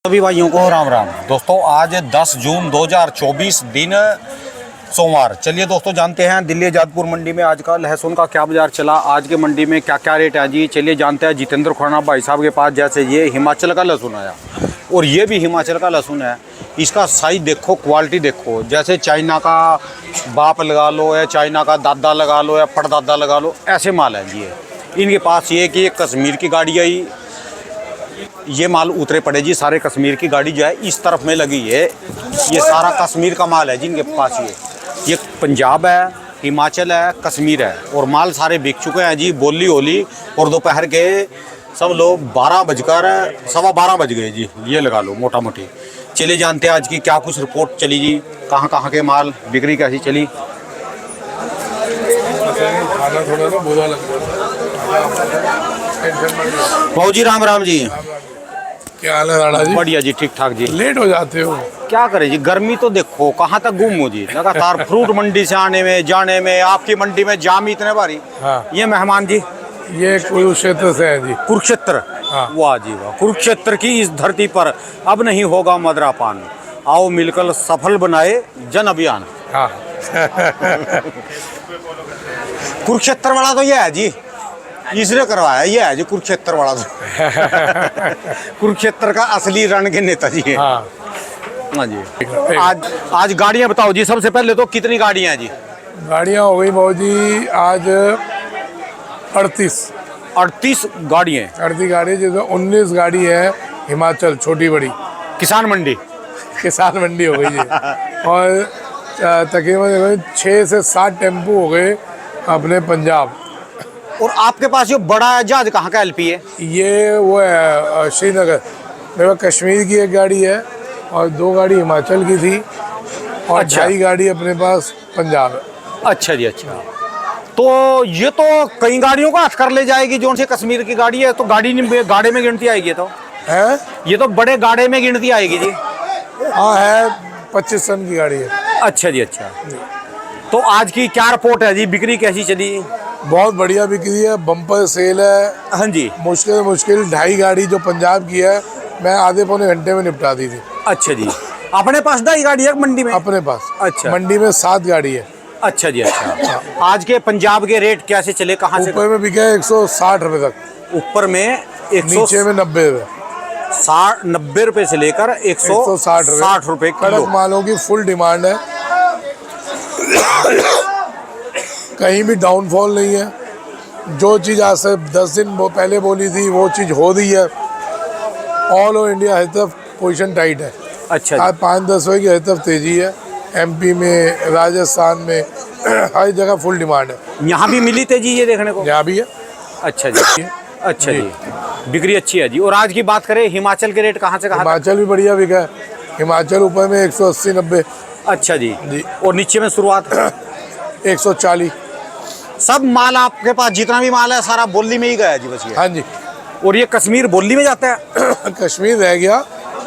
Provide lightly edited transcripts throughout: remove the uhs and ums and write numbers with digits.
सभी भाइयों को राम राम। दोस्तों आज 10 जून 2024 दिन सोमवार। चलिए दोस्तों जानते हैं दिल्ली आजादपुर मंडी में आज का लहसुन का क्या बाजार चला, आज के मंडी में क्या क्या रेट है जी। चलिए जानते हैं जितेंद्र खुराना भाई साहब के पास। जैसे ये हिमाचल का लहसुन आया और ये भी हिमाचल का लहसुन है। इसका साइज देखो, क्वालिटी देखो, जैसे चाइना का बाप लगा लो या चाइना का दादा लगा लो या परदादा लगा लो, ऐसे माल है जी। इनके पास ये कि कश्मीर की गाड़ी आई, ये माल उतरे पड़े जी। सारे कश्मीर की गाड़ी जो है इस तरफ में लगी है, ये सारा कश्मीर का माल है जिनके पास। ये पंजाब है, हिमाचल है, कश्मीर है और माल सारे बिक चुके हैं जी। बोली होली और दोपहर के सब लोग 12 बजकर 12:15 बज गए जी, ये लगा लो मोटा मोटी। चलिए जानते हैं आज की क्या कुछ रिपोर्ट चली जी, कहाँ कहाँ के माल बिक्री कैसी चली। भाऊ जी राम राम जी, क्या हाल है राणा जी? बढ़िया जी, ठीक ठाक जी। लेट हो जाते हो, क्या करें जी, गर्मी तो देखो कहाँ तक गुम हो जी। लगातार फ्रूट मंडी से आने में जाने में, आपकी मंडी में जाम इतने भारी। हाँ। ये मेहमान जी ये कुरुक्षेत्र से है जी। कुरुक्षेत्र। हाँ। वाह जी वाह। कुरुक्षेत्र की इस धरती पर अब नहीं होगा मदरापान, आओ मिलकर सफल बनाए जन अभियान। हाँ। कुरुक्षेत्र वाला तो ये है जी, इसने करवाया ये है जी कुरुक्षेत्र वाला तो। कुरुक्षेत्र का असली रण के नेताजी है। हाँ। हाँ जी। आज गाड़ियाँ बताओ जी। सबसे पहले तो कितनी गाड़ियाँ हैं जी? गाड़ियाँ हो गई भाऊ जी आज 38 गाड़ियाँ। 38 गाड़ी, जिसमें 19 गाड़ी है हिमाचल छोटी बड़ी किसान मंडी। किसान मंडी हो गई जी। और तकरीबन 6 से 7 टेम्पू हो गए अपने पंजाब। और आपके पास जो बड़ा जहाज कहाँ का एलपी है? ये वो है श्रीनगर। मेरे पास कश्मीर की एक गाड़ी है और 2 गाड़ी हिमाचल की थी और अच्छा। 2.5 गाड़ी अपने पास पंजाब है। अच्छा जी, अच्छा। तो ये तो कई गाड़ियों का हथ कर ले जाएगी। जो से कश्मीर की गाड़ी है तो गाड़ी में गिनती आएगी। तो है ये तो बड़े गाड़े में गिनती आएगी जी। हाँ है, 25 टन की गाड़ी है। अच्छा जी, अच्छा। तो आज की क्या रिपोर्ट है जी, बिक्री कैसी चली? बहुत बढ़िया बिक्री है, बम्पर सेल है। हाँ जी। मुश्किल 2.5 गाड़ी जो पंजाब की है मैं आधे पौने घंटे में निपटा दी थी। अच्छा जी। अपने पास 2.5 गाड़ी है मंडी में? अपने पास। अच्छा। मंडी में 7 गाड़ी है। अच्छा जी, अच्छा। आज के पंजाब के रेट कैसे चले, कहाँ से? ऊपर में बिका है 160 रुपए तक, ऊपर में 100, नीचे में 90 रुपए। 90 रुपए से लेकर 160 रुपए कड़क किलो। मालों की फुल डिमांड है, कहीं भी डाउनफॉल नहीं है। जो चीज़ आज से 10 दिन पहले बोली थी वो चीज़ हो रही है। ऑल ओवर इंडिया हर तरफ पोजीशन टाइट है। अच्छा जी। आज 5-10 रुपए की हर तरफ तेजी है। एमपी में, राजस्थान में हर जगह फुल डिमांड है। यहाँ भी मिली तेजी ये देखने को? यहाँ भी है। अच्छा जी, अच्छा जी। बिक्री अच्छी है जी। और आज की बात करें हिमाचल के रेट कहाँ से कहाँ? हिमाचल भी बढ़िया बिका है। हिमाचल ऊपर में 180-90। अच्छा जी जी। और नीचे में शुरुआत 140। सब माल आपके पास जितना भी माल है सारा बोली में ही गया जी बस ये? हाँ जी। और ये कश्मीर बोली में जाता है? कश्मीर रह गया।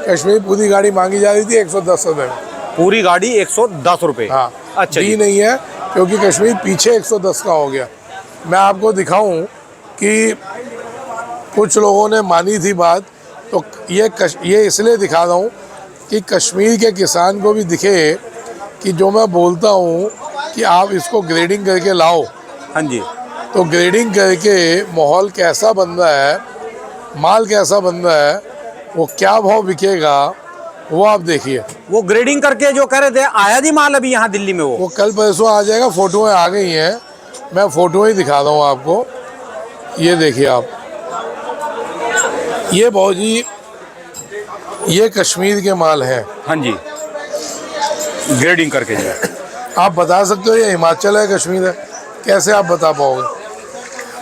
कश्मीर पूरी गाड़ी मांगी जा रही थी 110 रुपये में। पूरी गाड़ी 110 रुपये? हाँ। अच्छा जी। नहीं है क्योंकि कश्मीर पीछे 110 का हो गया। मैं आपको दिखाऊं कि कुछ लोगों ने मानी थी बात, तो ये इसलिए दिखा रहा हूँ कि कश्मीर के किसान को भी दिखे कि जो मैं बोलता हूँ कि आप इसको ग्रेडिंग करके लाओ। हाँ जी। तो ग्रेडिंग करके माहौल कैसा बन रहा है, माल कैसा बन रहा है, वो क्या भाव बिकेगा वो आप देखिए। वो ग्रेडिंग करके जो कह रहे थे आया जी माल अभी यहाँ दिल्ली में? वो कल परसों आ जाएगा। फोटोएं आ गई हैं, मैं फोटो ही दिखा रहा हूँ आपको। ये देखिए आप, ये बहुत जी ये कश्मीर के माल हैं। हाँ जी, ग्रेडिंग करके जो है। आप बता सकते हो ये हिमाचल है कश्मीर है? कैसे आप बता पाओगे?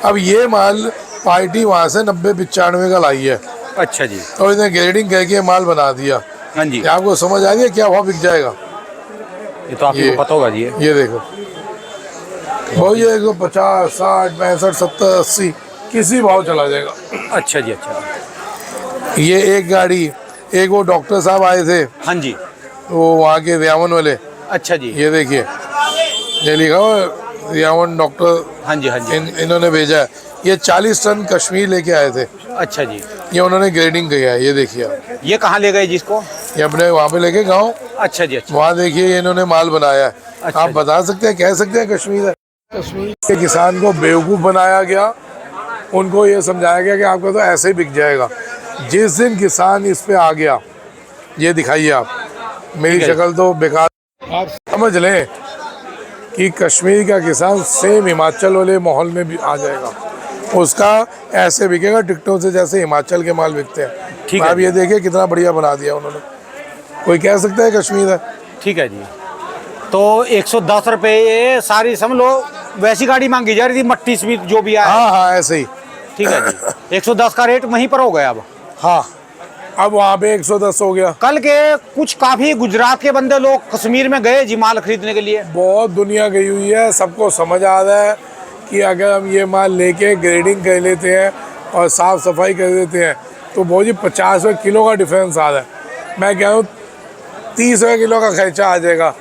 अब ये माल पार्टी वहाँ से 90-95 का लाई है। अच्छा जी। तो इसने ग्रेडिंग करके माल बना दिया। हाँ जी। आपको समझ आ रही है क्या भाव बिक जाएगा? ये तो आपको पता होगा जी। ये देखो भाई, ये 150, 60, 65, 70, 80 किसी भाव चला जाएगा। अच्छा जी, अच्छा। ये एक गाड़ी, एक वो डॉक्टर साहब आए थे, हाँ जी, वो वहाँ के रियावन वाले। अच्छा जी। ये देखिए, ये लिखा हुआ रियावन डॉक्टर। हाँ जी, हाँ जी। इन्होंने भेजा है। ये 40 टन कश्मीर लेके आए थे। अच्छा जी, ये उन्होंने ग्रेडिंग किया है, ये देखिए आप। ये कहाँ ले गए जिसको? ये अपने वहाँ पे लेके गाँव, अच्छा जी, अच्छा वहाँ देखिए ये इन्होंने माल बनाया है। अच्छा आप जी। बता सकते हैं, कह सकते हैं कश्मीर है। कश्मीर के किसान को बेवकूफ़ बनाया गया, उनको ये समझाया गया कि आपका तो ऐसे ही बिक जाएगा। जिस दिन किसान इस पे आ गया, ये दिखाइए आप, मेरी ठीक है। शक्ल तो बेकार, आप समझ लें कि कश्मीर का किसान सेम हिमाचल वाले माहौल में भी आ जाएगा। उसका ऐसे बिकेगा टिकटों से जैसे हिमाचल के माल बिकते हैं। ठीक है आप ये देखिए कितना बढ़िया बना दिया उन्होंने। कोई कह सकता है कश्मीर है? ठीक है जी। तो 110 रुपये ये सारी समझ लो, वैसी गाड़ी मांगी जा रही थी मट्टी स्मिथ जो भी आया। हाँ हाँ ऐसे ही। ठीक है जी, 110 का रेट वहीं पर हो गया अब। हाँ, अब वहाँ पे 110 हो गया। कल के कुछ काफी गुजरात के बंदे लोग कश्मीर में गए जी माल खरीदने के लिए। बहुत दुनिया गई हुई है, सबको समझ आ रहा है कि अगर हम ये माल लेके ग्रेडिंग कर लेते हैं और साफ़ सफाई कर देते हैं तो बहुत जी 50 रुपये किलो का डिफरेंस आ रहा है। मैं कह रहा हूँ 30 रुपये किलो का खर्चा आ जाएगा,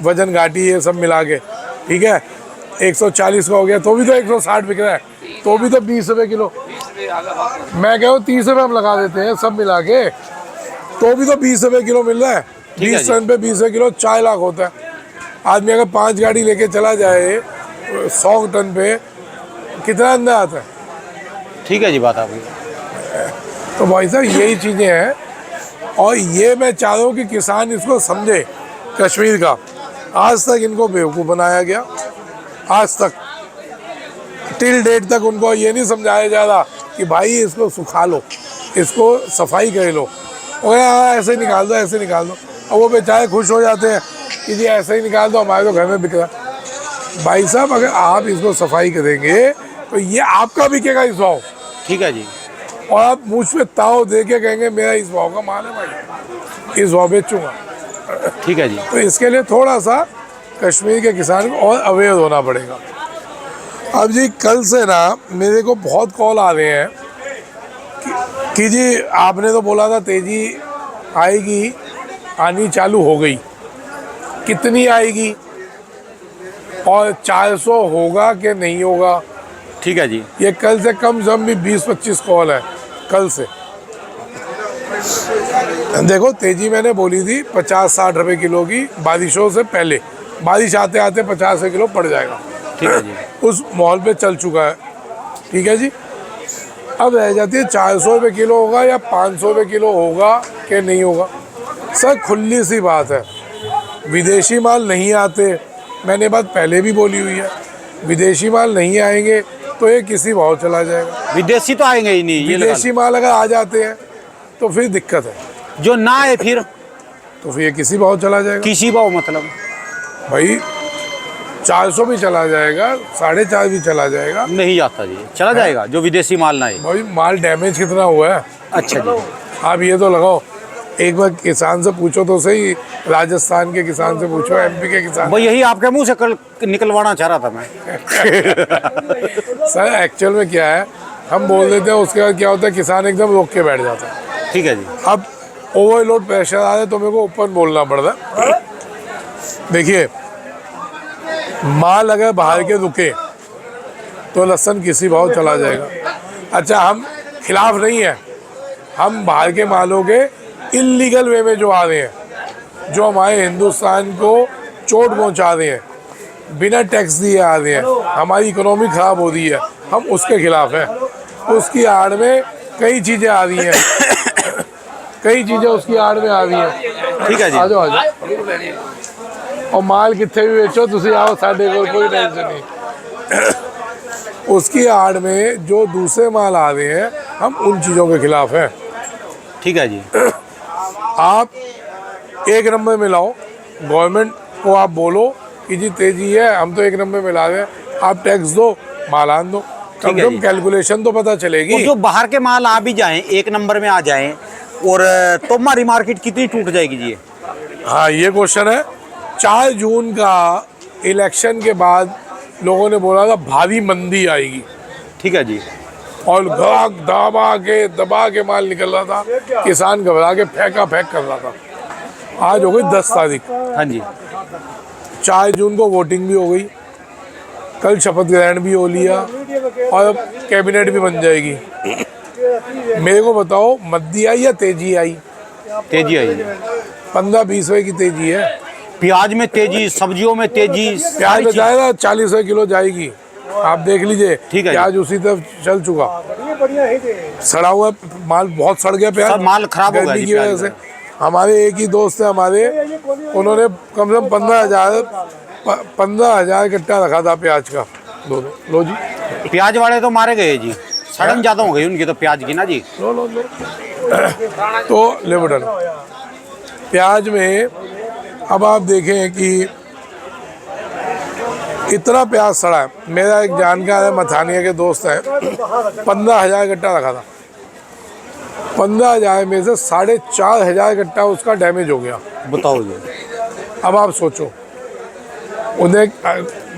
वजन घाटी ये सब मिला के। ठीक है, 140 का हो गया तो भी तो 160 बिक रहा है, तो भी तो 20 रुपये किलो। मैं कह रहा हूँ 30 रुपये हम लगा देते हैं सब मिला के, तो भी तो 20 रुपये किलो मिल रहा है। ठीक है 20 टन पे 20 रुपये किलो 4 लाख होता है। आदमी अगर 5 गाड़ी लेके चला जाए 100 टन पे, कितना अंदर आता है? ठीक है जी, बात आपकी। तो भाई साहब यही चीज़ें हैं, और ये मैं चाह रहा हूँ कि किसान इसको समझे। कश्मीर का आज तक इनको बेवकूफ़ बनाया गया, आज तक टिल डेट तक उनको ये नहीं समझाया जा रहा कि भाई इसको सुखा लो, इसको सफाई कर लो, और हाँ ऐसे ही निकाल दो, ऐसे निकाल दो। और वो बेचारे खुश हो जाते हैं कि जी ऐसे ही निकाल दो, हमारे तो घर में बिक रहा। भाई साहब अगर आप इसको सफाई करेंगे तो ये आपका बिकेगा इस भाव। ठीक है जी, और आप मुझ पे ताव दे के कहेंगे मेरा इस भाव का माल है भाई, इस भाव बेचूंगा। ठीक है जी। तो इसके लिए थोड़ा सा कश्मीर के किसान को और अवेयर होना पड़ेगा। अब जी कल से ना मेरे को बहुत कॉल आ रहे हैं कि जी आपने तो बोला था तेजी आएगी, आनी चालू हो गई, कितनी आएगी और 400 होगा कि नहीं होगा? ठीक है जी, ये कल से कम से कम भी 20-25 कॉल है कल से। देखो तेजी मैंने बोली थी 50-60 रुपये किलो की, बारिशों से पहले, बारिश आते आते 50 रुपये किलो पड़ जाएगा। ठीक है जी, उस मॉल पे चल चुका है। ठीक है जी, अब रह जाती है 400 रुपये किलो होगा या 500 रुपये किलो होगा कि नहीं होगा। सर खुली सी बात है, विदेशी माल नहीं आते, मैंने बात पहले भी बोली हुई है, विदेशी माल नहीं आएंगे तो ये किसी भाव चला जाएगा। विदेशी तो आएंगे ही नहीं, ये विदेशी माल अगर आ जाते हैं तो फिर दिक्कत है, जो ना आए फिर तो फिर ये किसी भाव चला जाएगा। किसी भाव मतलब भाई 400 भी चला जाएगा, 450 भी चला जाएगा, नहीं जाता जी, चला जाएगा जो विदेशी माल ना आए। भाई माल डैमेज कितना हुआ है। अच्छा जी, आप ये तो लगाओ, एक बार किसान से पूछो तो सही, राजस्थान के किसान से पूछो, एमपी के किसान। वो यही आपके मुंह से कल निकलवाना चाह रहा था मैं। सर एक्चुअल में क्या है, हम बोल देते हैं, उसके बाद क्या होता है किसान एकदम रोक के बैठ जाता है। ठीक है जी, अब ओवरलोड प्रेशर आ रहा है तो मेरे को ओपन बोलना पड़ता है। देखिए माल अगर बाहर के रुके तो लहसुन किसी भाव चला जाएगा। अच्छा हम खिलाफ नहीं है, हम बाहर के मालों के इलीगल वे में जो आ रहे हैं, जो हमारे हिंदुस्तान को चोट पहुंचा रहे हैं, बिना टैक्स दिए आ रहे हैं, हमारी इकोनॉमी खराब हो रही है, हम उसके खिलाफ हैं। उसकी आड़ में कई चीज़ें आ रही हैं, कई चीज़ें उसकी आड़ में आ रही हैं। ठीक है जी, आ जाओ आ जाओ, और माल कितने भी बेचो तुसी आओ, साढ़े को कोई टेंशन नहीं। उसकी आड़ में जो दूसरे माल आ रहे हैं, हम उन चीज़ों के खिलाफ हैं। ठीक है जी, आप एक नंबर में लाओ, गवर्नमेंट को आप बोलो कि जी तेजी है, हम तो एक नंबर में ला रहे हैं, आप टैक्स दो, माल आन दो, कम से कम कैलकुलेशन तो पता चलेगी। और जो बाहर के माल आ भी जाएं, एक नंबर में आ जाएं, और तो हमारी मार्केट कितनी टूट जाएगी जी? हाँ ये क्वेश्चन है। 4 जून का इलेक्शन के बाद लोगों ने बोला था भारी मंदी आएगी। ठीक है जी, और ग्राहक दबा के माल निकल रहा था, किसान घबरा के फेंका फेंक कर रहा था। आज हो गई 10 तारीख, हाँ जी, 4 जून को वोटिंग भी हो गई, कल शपथ ग्रहण भी हो लिया, और अब कैबिनेट भी बन जाएगी। मेरे को बताओ मंदी आई या तेजी आई? तेजी आई है। 15-20 रुपए की तेजी है। प्याज में तेजी, सब्जियों में तेजी, प्याज में जाएगा 40 रुपए किलो जाएगी, आप देख लीजिए। ठीक है। प्याज उसी तरफ चल चुका, सड़ा हुआ माल, बहुत सड़ गया प्याज, सब माल खराब हो गया गर्मी जी की प्याज वजह से। हमारे एक ही दोस्त है हमारे, उन्होंने कम से कम 15,000 कट्टा रखा था प्याज का। लो जी, प्याज वाले तो मारे गए जी, सड़न ज्यादा हो गई उनकी तो प्याज की ना जी। लो तो ले बटन प्याज में अब आप देखें कि इतना प्याज सड़ा है। मेरा एक जानकार है, मथानिया के दोस्त है, 15,000 कट्टा रखा था। 15,000 में से 4,500 कट्टा उसका डैमेज हो गया। बताओ जी। अब आप सोचो, उन्हें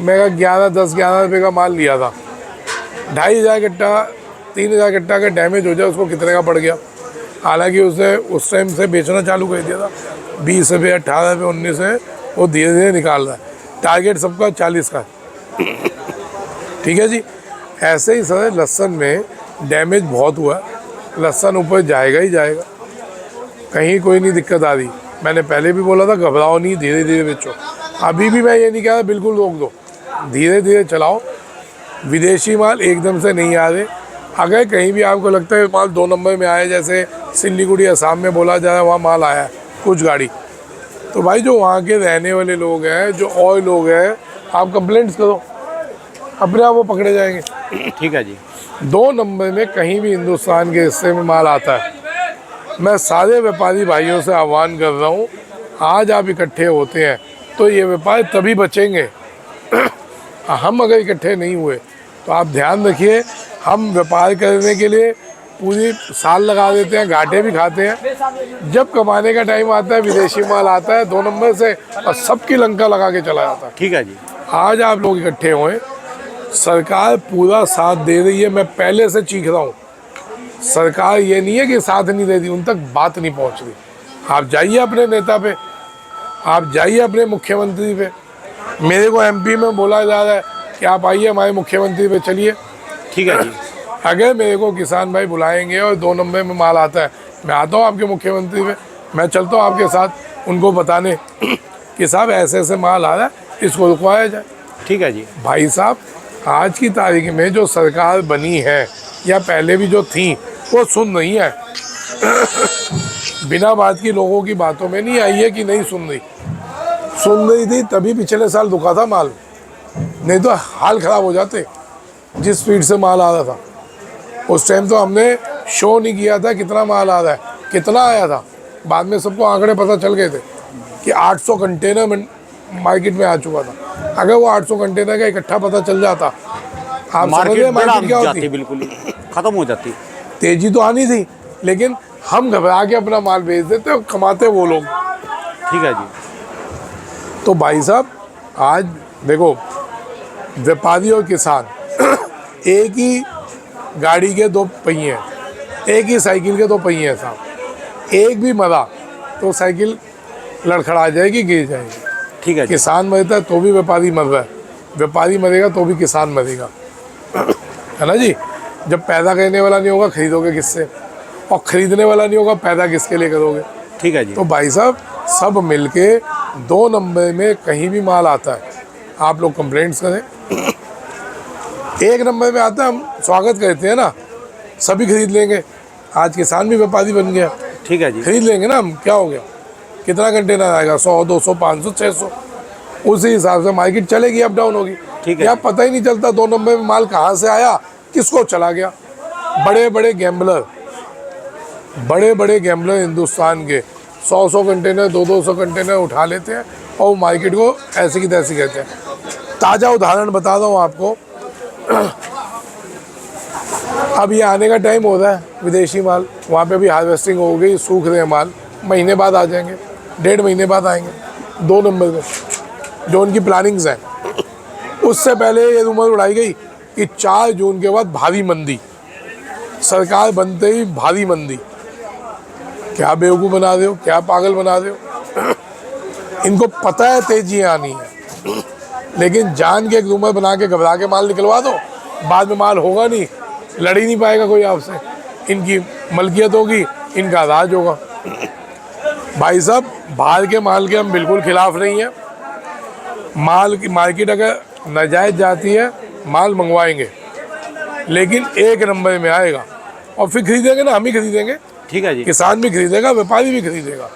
मेरा 10-11 रुपये का माल लिया था, 2,500 कट्टा 3,000 कट्टा का डैमेज हो जाए, उसको कितने का पड़ गया? हालांकि उसने उस टाइम से बेचना चालू कर दिया था, 20 रुपये 18 रुपये 19 है, वो धीरे धीरे निकाल रहा है। टारगेट सबका 40 का है। ठीक है जी। ऐसे ही सर लहसुन में डैमेज बहुत हुआ है, लहसुन ऊपर जाएगा ही जाएगा, कहीं कोई नहीं दिक्कत आ रही। मैंने पहले भी बोला था घबराओ नहीं, धीरे धीरे बेचो। अभी भी मैं ये नहीं कह रहा बिल्कुल रोक दो, धीरे धीरे चलाओ। विदेशी माल एकदम से नहीं आ रहे। अगर कहीं भी आपको लगता है माल 2 नंबर में आया, जैसे सिल्लीगुड़ी असम में बोला जा रहा है वहाँ माल आया है कुछ गाड़ी, तो भाई जो वहाँ के रहने वाले लोग हैं, जो और लोग हैं, आप कंप्लेंट्स करो, अपने आप वो पकड़े जाएंगे। ठीक है जी। 2 नंबर में कहीं भी हिंदुस्तान के हिस्से में माल आता है, मैं सारे व्यापारी भाइयों से आह्वान कर रहा हूँ, आज आप इकट्ठे होते हैं तो ये व्यापार तभी बचेंगे। हम अगर इकट्ठे नहीं हुए तो आप ध्यान रखिए, हम व्यापार करने के लिए पूरी साल लगा देते हैं, घाटे भी खाते हैं। जब कमाने का टाइम आता है विदेशी माल आता है 2 नंबर से और सबकी लंका लगा के चला जाता है। ठीक है जी। आज आप लोग इकट्ठे हुए, सरकार पूरा साथ दे रही है, मैं पहले से चीख रहा हूँ। सरकार ये नहीं है कि साथ नहीं दे रही, उन तक बात नहीं पहुँच रही। आप जाइए अपने नेता पे, आप जाइए अपने मुख्यमंत्री पे। मेरे को एमपी में बोला जा रहा है कि आप आइए हमारे मुख्यमंत्री पे चलिए। ठीक है जी। अगर मेरे को किसान भाई बुलाएंगे और 2 नंबर में माल आता है, मैं आता हूँ आपके मुख्यमंत्री पे, मैं चलता हूँ आपके साथ उनको बताने कि साहब ऐसे ऐसे माल आ रहा है, इसको रुकवाया जाए। ठीक है जी। भाई साहब, आज की तारीख में जो सरकार बनी है या पहले भी जो थी, वो सुन रही है। बिना बात की लोगों की बातों में नहीं आई है कि नहीं सुन रही। सुन रही थी तभी पिछले साल रुका था माल, नहीं तो हाल ख़राब हो जाते जिस स्पीड से माल आ रहा था। उस टाइम तो हमने शो नहीं किया था कितना माल आ रहा है, कितना आया था। बाद में सबको आंकड़े पता चल गए थे कि 800 कंटेनर मार्केट में आ चुका था। अगर वो 800 कंटेनर का इकट्ठा पता चल जाता, आप समझ रहे मार्केट क्या होती, बिल्कुल खत्म हो जाती। तेजी तो आनी थी, लेकिन हम घबरा के अपना माल बेच देते और कमाते वो लोग। ठीक है जी। तो भाई साहब, आज देखो व्यापारी और किसान एक ही गाड़ी के 2 पहिए हैं, एक ही साइकिल के 2 पहिए हैं साहब। एक भी मरा तो साइकिल लड़खड़ा जाएगी, गिर जाएगी। ठीक है जी। किसान मरता है तो भी व्यापारी मर रहा है, व्यापारी मरेगा तो भी किसान मरेगा, है ना जी। जब पैदा करने वाला नहीं होगा खरीदोगे किससे, और खरीदने वाला नहीं होगा पैदा किसके लिए करोगे। ठीक है जी। तो भाई साहब, सब मिलके 2 नंबर में कहीं भी माल आता है, आप लोग कंप्लेंट्स करें। 1 नंबर में आता है, हम स्वागत करते हैं ना, सभी खरीद लेंगे। आज किसान भी व्यापारी बन गया। ठीक है जी। खरीद लेंगे ना हम, क्या हो गया, कितना कंटेनर आएगा, 100 200 500 600, उसी हिसाब से मार्केट चलेगी, अप डाउन होगी। ठीक है। या पता ही नहीं चलता 2 नंबर में माल कहाँ से आया, किसको चला गया। बड़े बड़े गैम्बलर हिंदुस्तान के 100 कंटेनर 200 कंटेनर उठा लेते हैं और मार्केट को ऐसे की तैसी कहते हैं। ताज़ा उदाहरण बता रहा हूँ आपको। अब ये आने का टाइम हो रहा है विदेशी माल, वहाँ पे भी हार्वेस्टिंग हो गई, सूख रहे हैं माल, महीने बाद आ जाएंगे, 1.5 महीने बाद आएंगे 2 नंबर में, जो उनकी प्लानिंग्स हैं। उससे पहले ये रूमर उड़ाई गई कि 4 जून के बाद भारी मंदी, सरकार बनते ही भारी मंदी। क्या बेवकूफ़ बना रहे हो, क्या पागल बना रहे हो। इनको पता है तेजी आनी है, लेकिन जान के एक रूमर बना के घबरा के माल निकलवा दो, बाद में माल होगा नहीं, लड़ ही नहीं पाएगा कोई आपसे। इनकी मलकियत होगी, इनका राज होगा। भाई साहब, बाहर के माल के हम बिल्कुल खिलाफ नहीं है। माल की मार्केट अगर नाजायज़ जाती है, माल मंगवाएंगे, लेकिन एक नंबर में आएगा और फिर खरीदेंगे ना, हम ही खरीदेंगे। ठीक है जी। किसान भी खरीदेगा, व्यापारी भी खरीदेगा,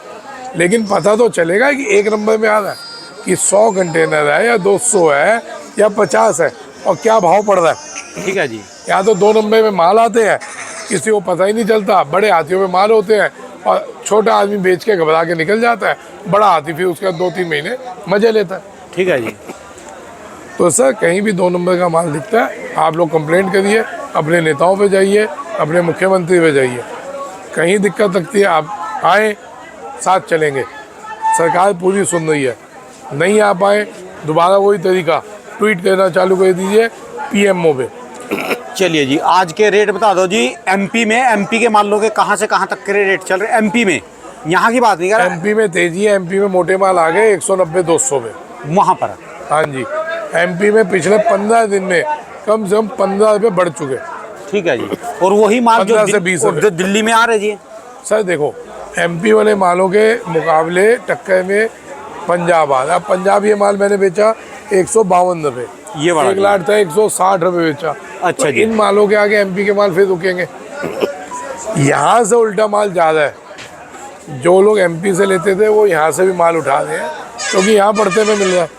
लेकिन पता तो चलेगा कि एक नंबर में आ रहा है कि 100 कंटेनर है या 200 है या 50 है और क्या भाव पड़ रहा है। ठीक है जी। यहाँ तो 2 नंबर में माल आते हैं, किसी को पता ही नहीं चलता। बड़े हाथियों में माल होते हैं और छोटा आदमी बेच के घबरा के निकल जाता है, बड़ा हाथी फिर उसके 2-3 महीने मजे लेता है। ठीक है जी। तो सर, कहीं भी 2 नंबर का माल दिखता है, आप लोग कंप्लेंट करिए, अपने नेताओं पे जाइए, अपने मुख्यमंत्री पे जाइए। कहीं दिक्कत लगती है, आप आए, साथ चलेंगे। सरकार पूरी सुन रही है। नहीं आ पाए, दोबारा वही तरीका, ट्वीट करना चालू कर दीजिए PMO पे। चलिए जी, आज के रेट बता दो जी। एमपी के मालों के कहाँ से कहाँ तक के रेट चल रहे हैं एमपी में? यहाँ की बात नहीं कर रहा। MP में तेजी है, MP में मोटे माल आ गए 190-200 में वहाँ पर। हाँ जी, MP में पिछले 15 दिन में कम से कम 15 रुपये बढ़ चुके। ठीक है जी। और वही माल 15 से 20 जो दिल्ली में आ रहे जी। सर देखो, MP वाले मालों के मुकाबले टक्कर में पंजाब आ रहा। पंजाब ये माल मैंने बेचा 152 रुपये, ये वाला एक लाट था 160 रुपये बेचा। अच्छा तो जी। इन मालों के आगे MP के माल फिर रुकेंगे? यहाँ से उल्टा माल ज़्यादा है। जो लोग MP से लेते थे वो यहाँ से भी माल उठा रहे हैं, क्योंकि यहाँ पड़ते में मिल रहा है।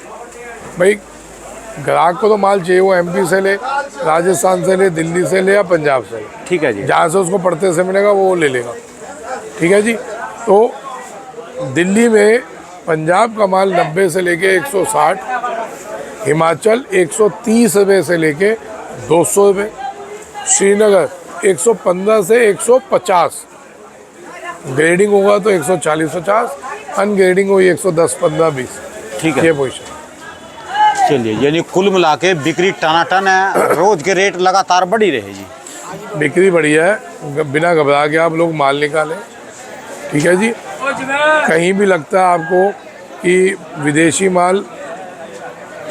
भाई, ग्राहक को तो माल चाहिए, वो MP से ले, राजस्थान से ले, दिल्ली से ले या पंजाब से ले। ठीक है जी। जहाँ से उसको पड़ते से मिलेगा वो ले लेगा। ठीक है जी। तो दिल्ली में पंजाब का माल 90 से लेके 160, हिमाचल 130 रुपये से लेके 200 रुपये, श्रीनगर 115 से 150, ग्रेडिंग होगा तो 140-50, अनग्रेडिंग हुई 110, 15, 20। ठीक है। ये पोजीशन। चलिए, यानी कुल मिला के बिक्री टनाटन है, रोज के रेट लगातार बढ़ी रहे जी। बिक्री बढ़िया है, बिना घबरा के आप लोग माल निकालें। ठीक है जी। कहीं भी लगता है आपको कि विदेशी माल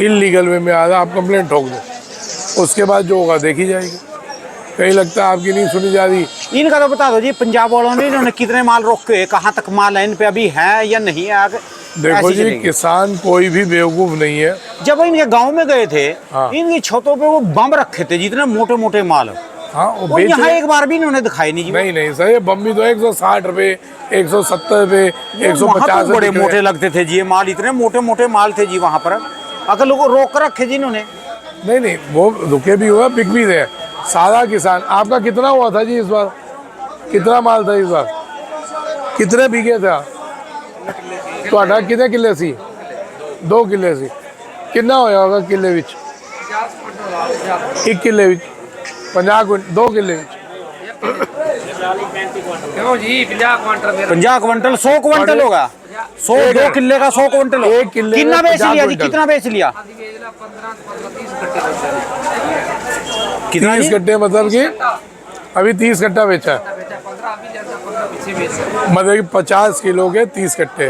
इलीगल वे में आ रहा है, आप कंप्लेंट ठोक दो, उसके बाद जो होगा देखी जाएगी। कहीं लगता है आपकी नहीं सुनी जा रही। इनका तो बता दो जी, पंजाब वालों ने इन्होंने कितने माल रोक के, कहाँ तक माल है इन पे अभी है या नहीं है? आगे देखो ऐसे जी, चलेंगे। किसान कोई भी बेवकूफ़ नहीं है। जब इनके गांव में गए थे, हाँ। इनकी छतों पे वो बम रखे थे जितने मोटे मोटे माल। हाँ, वो और बेच यहाँ रहे। एक बार भी इन्होंने दिखाई नहीं जी। नहीं सर, ये बम्बी तो 160 रुपये, 170 रुपये, वहाँ 150 तो बड़े मोटे लगते थे जी ये माल, इतने मोटे मोटे माल थे जी वहाँ पर। अगर लोगों को रोक कर रखे जी इन्होंने। नहीं, वो रुके भी हुआ, बिक भी रहे। सारा किसान, आपका कितना हुआ था जी इस बार? कितना माल था इस बार? कितने बीघे था? तो कितने किले सी? 2 किले सी। कितना होया होगा किले विच? 1 किले विच 50 क्विंटल, 2 किले विच 50 क्विंटल, 100 क्विंटल होगा। 100, 2 किले का 100 क्विंटल। 1 किले कितना में बेच 50 लिया जी? क्विंटल। कितना बेच लिया? कितना 30 जी? कट्टे, मतलब कि अभी 30 कट्टा बेचा है। मतलब कि 50 किलो के 30 कट्टे,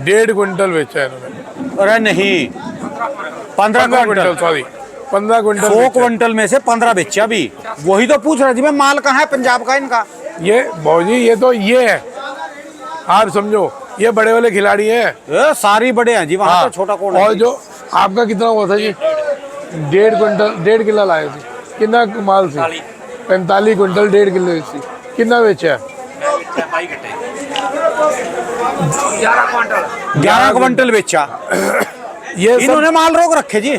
1.5 क्विंटल बेचा है इन्होंने। अरे नहीं, 15 क्विंटल। सॉरी, 15 क्विंटल 100 बेचा है। क्विंटल में से 15 बेचा अभी। वही तो पूछ रहा जी मैं, माल कहाँ है पंजाब का इनका? ये भौजी, ये तो ये है, आप समझो, ये बड़े वाले खिलाड़ी हैं। सारी बड़े हैं जी वहाँ। हाँ, तो छोटा कौन है और जी? जो आपका कितना हुआ था जी? 1.5 क्विंटल, 1.5 किलो लाए थे। कितना माल थी? 45 क्विंटल, 1.5 किलो थी। कितना बेचा है? 11 क्विंटल बेचा। ये सब इन्होंने माल रोक रखे जी।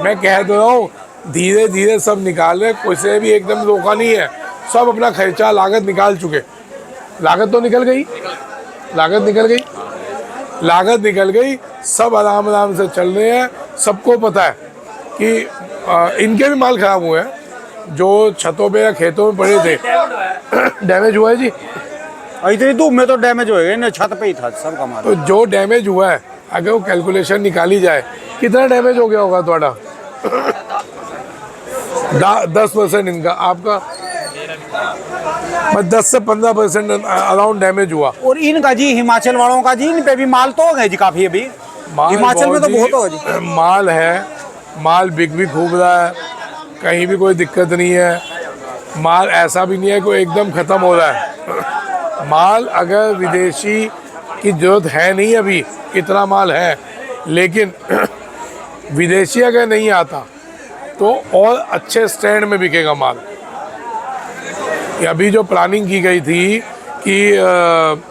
मैं कह तो रहा हूँ, धीरे धीरे सब निकाल रहे, कोई से भी एकदम रोका नहीं है। सब अपना खर्चा लागत निकाल चुके। लागत तो निकल गई, लागत निकल गई, लागत निकल गई। सब आराम आराम से चल रहे हैं। सबको पता है कि इनके भी माल खराब हुए हैं, जो छतों पे या खेतों में पड़े थे। डैमेज हुआ है जी। इतनी धूप में तो डैमेज होएगा, इन्हें छत पे ही था सबका माल। तो जो डैमेज हुआ है, अगर वो कैलकुलेशन निकाली जाए, कितना डैमेज हो गया होगा ਤੁਹਾਡਾ? 10% इनका, आपका 10 से 15% अराउंड डैमेज हुआ। और इनका जी, हिमाचल वालों का जी, इन पे भी माल तो हो गए जी काफी अभी। हिमाचल में तो बहुत होगा जी। माल है, माल बिक भी खूब रहा है, कहीं भी कोई दिक्कत नहीं है। माल ऐसा भी नहीं है कोई एकदम ख़त्म हो रहा है। माल अगर विदेशी की ज़रूरत है नहीं, अभी इतना माल है, लेकिन विदेशी अगर नहीं आता तो और अच्छे स्टैंड में बिकेगा माल। अभी जो प्लानिंग की गई थी कि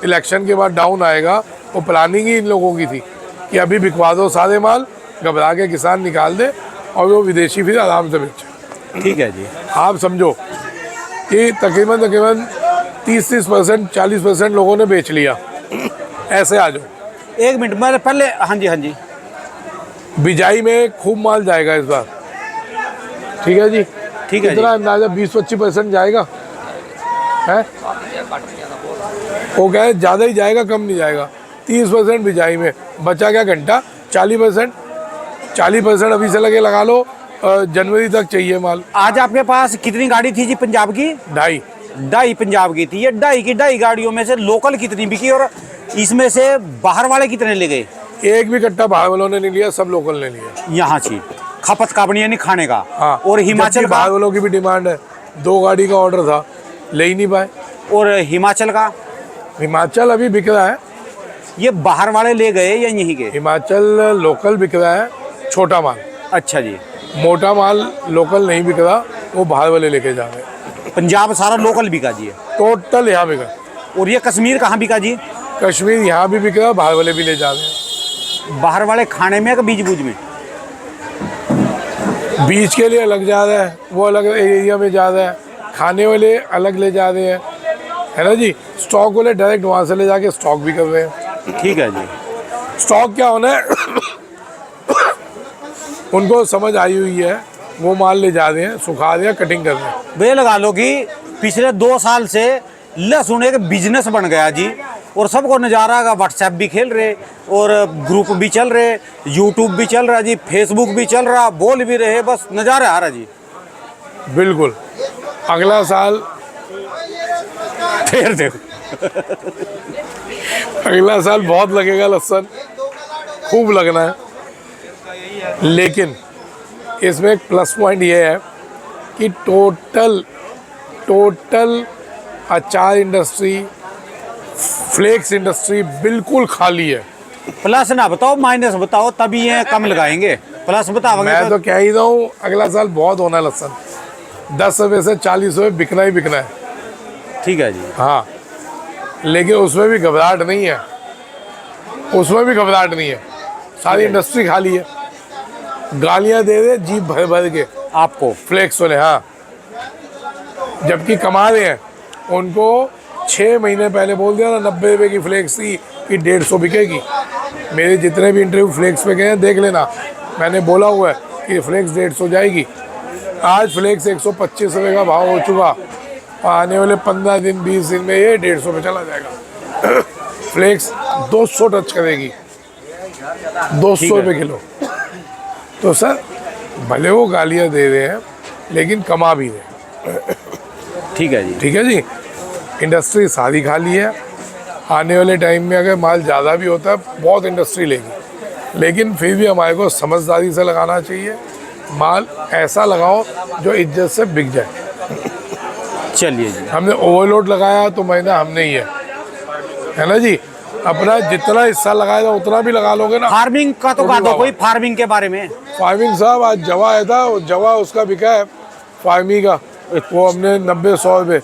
इलेक्शन के बाद डाउन आएगा, वो प्लानिंग ही इन लोगों की थी कि अभी बिकवा दो सारे माल, घबरा के किसान निकाल दे और वो विदेशी फिर आराम से बेचे। ठीक है जी। आप समझो कि तकरीबन 30% 40% लोगों ने बेच लिया। ऐसे आ जाओ। एक मिनट मैं पहले, हाँ जी हाँ जी, बिजाई में खूब माल जाएगा इस बार। ठीक है जी, ठीक है कितना अंदाजा 20-25% जाएगा है। वो कहे ज़्यादा ही जाएगा, कम नहीं जाएगा। 30% बिजाई में बचा क्या घंटा, 40% अभी से लगे लगा लो, जनवरी तक चाहिए माल। आज आपके पास कितनी गाड़ी थी जी पंजाब की? 2.5 पंजाब की थी। ये 2.5 गाड़ियों में से लोकल कितनी बिकी और इसमें से बाहर वाले कितने ले गए? एक भी कट्टा बाहर वालों ने नहीं लिया, सब लोकल ने लिया। यहाँ से खपत का बनी यानी खाने का। हाँ, और हिमाचल का? बाहर वालों की भी डिमांड है, 2 गाड़ी का ऑर्डर था, ले ही नहीं पाए। और हिमाचल का? हिमाचल अभी बिक रहा है। ये बाहर वाले ले गए या यहीं के? हिमाचल लोकल बिक रहा है, छोटा माल। अच्छा जी। मोटा माल लोकल नहीं बिक रहा, वो बाहर वाले लेके जा रहे हैं। पंजाब सारा लोकल बिका जी? टोटल यहाँ बिका। और ये कश्मीर कहाँ बिका जी? कश्मीर यहाँ भी बिक रहा है, बाहर वाले भी ले जा रहे हैं। बाहर वाले खाने में या बीज बूज में? बीज के लिए अलग जा रहा है, वो अलग एरिया में जा रहा है, खाने वाले अलग ले जा रहे हैं, है ना जी। स्टॉक वाले डायरेक्ट वहाँ से ले जाके स्टॉक भी कर रहे हैं। ठीक है जी। स्टॉक क्या होना है उनको समझ आई हुई है, वो माल ले जा रहे हैं, सुखा रहे हैं, कटिंग कर रहे हैं। वे लगा लो कि पिछले 2 साल से लहसुन एक बिजनेस बन गया जी, और सबको नज़ारा का व्हाट्सएप भी खेल रहे और ग्रुप भी चल रहे, यूट्यूब भी चल रहा जी, फेसबुक भी चल रहा, बोल भी रहे, बस नज़ारा आ रहा जी। बिल्कुल। अगला साल फिर देखो अगला साल बहुत लगेगा लहसुन, खूब लगना है। लेकिन इसमें एक प्लस पॉइंट ये है कि टोटल अचार इंडस्ट्री, फ्लेक्स इंडस्ट्री बिल्कुल खाली है। प्लस ना बताओ, माइनस बताओ, तभी ये कम लगाएंगे। प्लस बताओगे मैं तो कह ही रहा हूँ अगला साल बहुत होना है लहसुन। 10 रुपये से 40 रुपये बिकना ही बिकना है। ठीक है जी। हाँ, लेकिन उसमें भी घबराहट नहीं है, उसमें भी घबराहट नहीं है। सारी इंडस्ट्री खाली है, गालियाँ दे रहे जीप भर भर के आपको फ्लेक्स वाले। हाँ, जबकि कमा रहे हैं। उनको 6 महीने पहले बोल दिया ना 90 रुपये की फ्लेक्स थी कि 150 बिकेगी। मेरे जितने भी इंटरव्यू फ्लेक्स पे गए हैं देख लेना, मैंने बोला हुआ है कि फ्लेक्स 150 जाएगी। आज फ्लेक्स 125 रुपये का भाव हो चुका, आने वाले 15 दिन 20 दिन में ये 150 पे चला जाएगा। फ्लेक्स 200 टच करेगी, 200 रुपये किलो। तो सर भले वो गालियाँ दे रहे हैं लेकिन कमा भी रहे हैं। ठीक है जी। ठीक है जी। इंडस्ट्री सारी खाली है। आने वाले टाइम में अगर माल ज़्यादा भी होता है बहुत इंडस्ट्री लेगी, लेकिन फिर भी हमारे को समझदारी से लगाना चाहिए। माल ऐसा लगाओ जो इज्जत से बिक जाए। चलिए जी। हमने ओवरलोड लगाया तो महीना हमने ही है ना जी। अपना जितना हिस्सा लगाया था उतना भी लगा लोगे ना। फार्मिंग का तो कहा दो कोई, फार्मिंग के बारे में। फार्मिंग साहब आज जवा आया था, जवा उसका बिका है फार्मी का, वो हमने 90-100 रुपये।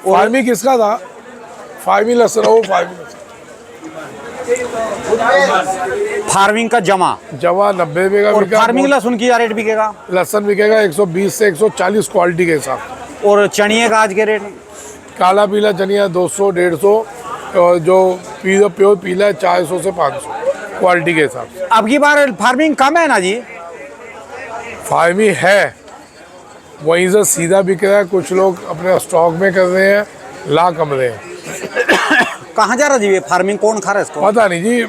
फार्मी किसका था? फार्मी लहसुन, वो फार्मी फार्मिंग का जमा 90 रुपये का और बिका। फार्मिंग लहसुन की क्या रेट बिकेगा? लहसुन बिकेगा 120 से 140 क्वालिटी के हिसाब। और चनिए का आज के रेट? काला पीला चनिया 200-150, और जो प्योर पीला है 400 से 500 क्वालिटी के हिसाब से। अब की बार फार्मिंग कम है ना जी? फार्मी है, वहीं से सीधा बिक रहा है। कुछ लोग अपने स्टॉक में कर रहे हैं, ला कम रहे हैं। कहाँ जा रहा जी ये फार्मिंग? कौन खा रहा है इसको? पता नहीं जी,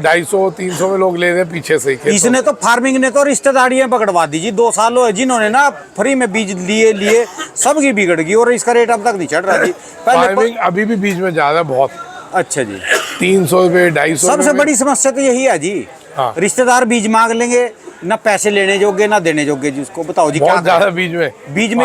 250-300 में लोग ले रहे हैं पीछे से ही। इसने तो फार्मिंग ने तो रिश्तेदारियां पकड़वा दी जी। 2 साल हुए जिन्होंने ना फ्री में बीज लिए सबकी बिगड़ गई और इसका रेट अब तक नहीं चढ़ रहा जी। फार्मिंग अभी भी बीच में जा रहा है बहुत। अच्छा जी। 300 रुपये 250। सबसे बड़ी समस्या तो यही है जी। हाँ। रिश्तेदार बीज मांग लेंगे, ना पैसे लेने जोगे ना देने जोगे जी। उसको बताओ जी क्या बहुत ज्यादा बीज में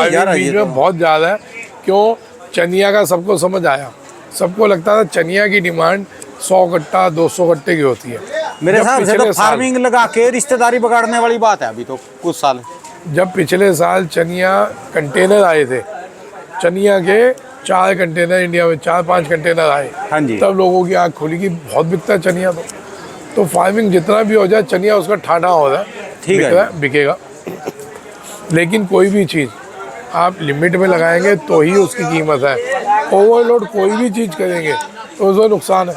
ही जा रहा है बीज ये में तो। बहुत ज्यादा है। क्यों, चनिया का सबको समझ आया। सबको लगता था चनिया की डिमांड 100 कट्टा 200 कट्टे की होती है। मेरे जब हिसाब से तो पिछले साल- फार्मिंग लगा के रिश्तेदारी बगाड़ने वाली बात है अभी तो कुछ साल। जब पिछले साल चनिया कंटेनर आए थे, चनिया के 4 कंटेनर इंडिया में 4-5 कंटेनर आए, हाँ जी। तब लोगों की आँख खुली कि बहुत बिकता है चनिया। तो फार्मिंग जितना भी हो जाए, चनिया उसका ठाठा हो रहा है, ठीक है। बिक रहा है, बिकेगा। लेकिन कोई भी चीज़ आप लिमिट में लगाएंगे तो ही उसकी कीमत है। ओवरलोड कोई भी चीज़ करेंगे तो उसका नुकसान है।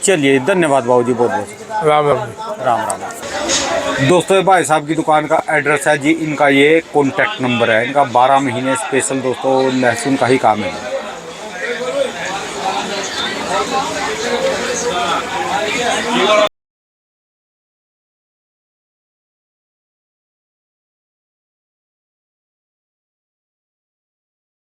चलिए धन्यवाद बाबूजी, बहुत बहुत राम राम जी। राम राम। दोस्तों ये भाई साहब की दुकान का एड्रेस है जी, इनका ये कॉन्टैक्ट नंबर है इनका। 12 महीने स्पेशल दोस्तों लहसुन का ही काम है।